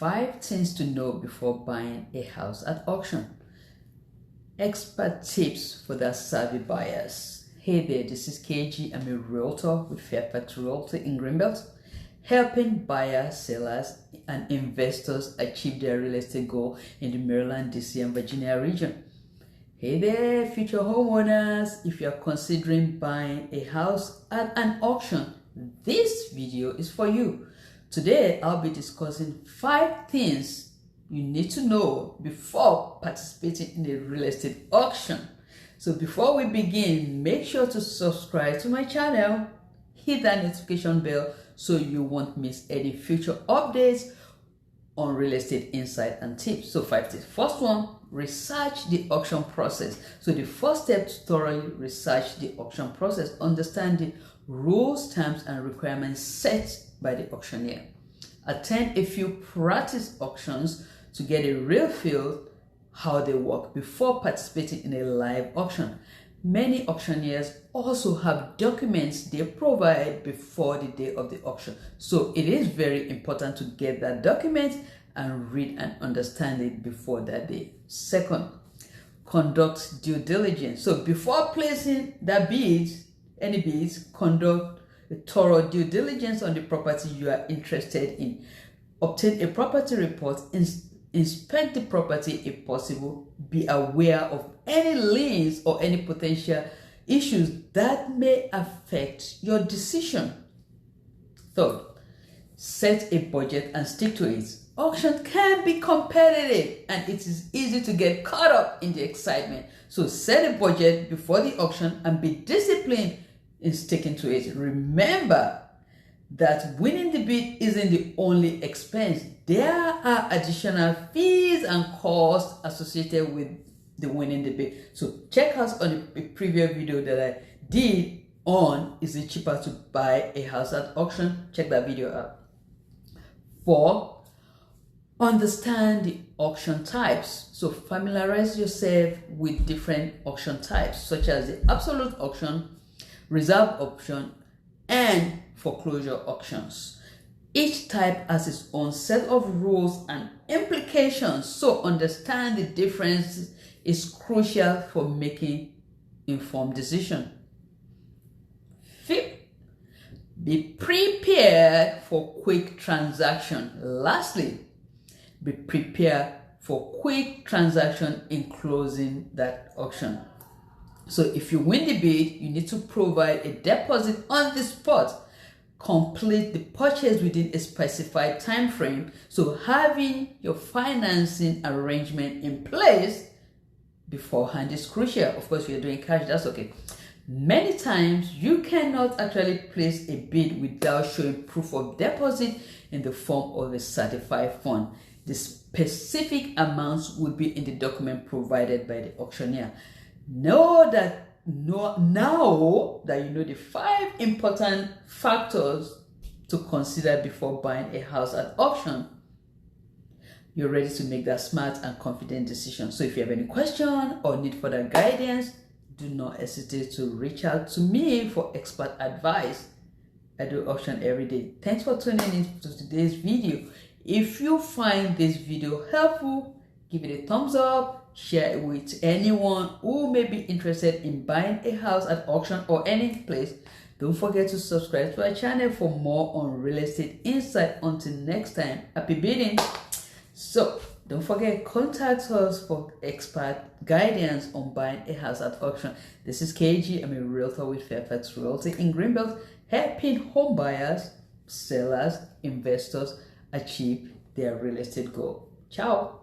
5 things to know before buying a house at auction. Expert tips for the savvy buyers. Hey there, this is KG. I'm a realtor with Fairfax Realty in Greenbelt, helping buyers, sellers, and investors achieve their real estate goal in the Maryland, DC, and Virginia region. Hey there, future homeowners. If you are considering buying a house at an auction, this video is for you. Today, I'll be discussing 5 things you need to know before participating in a real estate auction. So before we begin, make sure to subscribe to my channel, hit that notification bell so you won't miss any future updates on real estate insight and tips. So 5 tips. First one, research the auction process. So the first step to thoroughly research the auction process, understand the rules, terms, and requirements set by the auctioneer. Attend a few practice auctions to get a real feel how they work before participating in a live auction. Many auctioneers also have documents they provide before the day of the auction. So it is very important to get that document and read and understand it before that day. Second, conduct due diligence. So before placing the bids, any bids, conduct a thorough due diligence on the property you are interested in. Obtain a property report, inspect the property if possible, be aware of any liens or any potential issues that may affect your decision. Third, set a budget and stick to it. Auction can be competitive and it is easy to get caught up in the excitement. So set a budget before the auction and be disciplined in sticking to it. Remember that winning the bid isn't the only expense. There are additional fees and costs associated with the winning the bid. So check us on a previous video that I did on is it cheaper to buy a house at auction. Check that video out. 4, understand the auction types. So familiarize yourself with different auction types such as the absolute auction, reserve auction, and foreclosure auctions. Each type has its own set of rules and implications, so understand the difference is crucial for making informed decisions. 5th, be prepared for quick transaction. Lastly, be prepared for quick transaction in closing that auction. So if you win the bid, you need to provide a deposit on the spot. Complete the purchase within a specified time frame. So having your financing arrangement in place beforehand is crucial. Of course, if you're doing cash, that's okay. Many times you cannot actually place a bid without showing proof of deposit in the form of a certified fund. The specific amounts will be in the document provided by the auctioneer. Now that you know the 5 important factors to consider before buying a house at auction, you're ready to make that smart and confident decision. So if you have any question or need further guidance, do not hesitate to reach out to me for expert advice. I do auction every day. Thanks for tuning in to today's video. If you find this video helpful, give it a thumbs up. Share it with anyone who may be interested in buying a house at auction or any place. Don't forget to subscribe to our channel for more on real estate insight. Until next time, happy bidding. So don't forget, contact us for expert guidance on buying a house at auction. This is KG. I'm a realtor with Fairfax Realty in Greenbelt, helping home buyers, sellers, investors achieve their real estate goal. Ciao.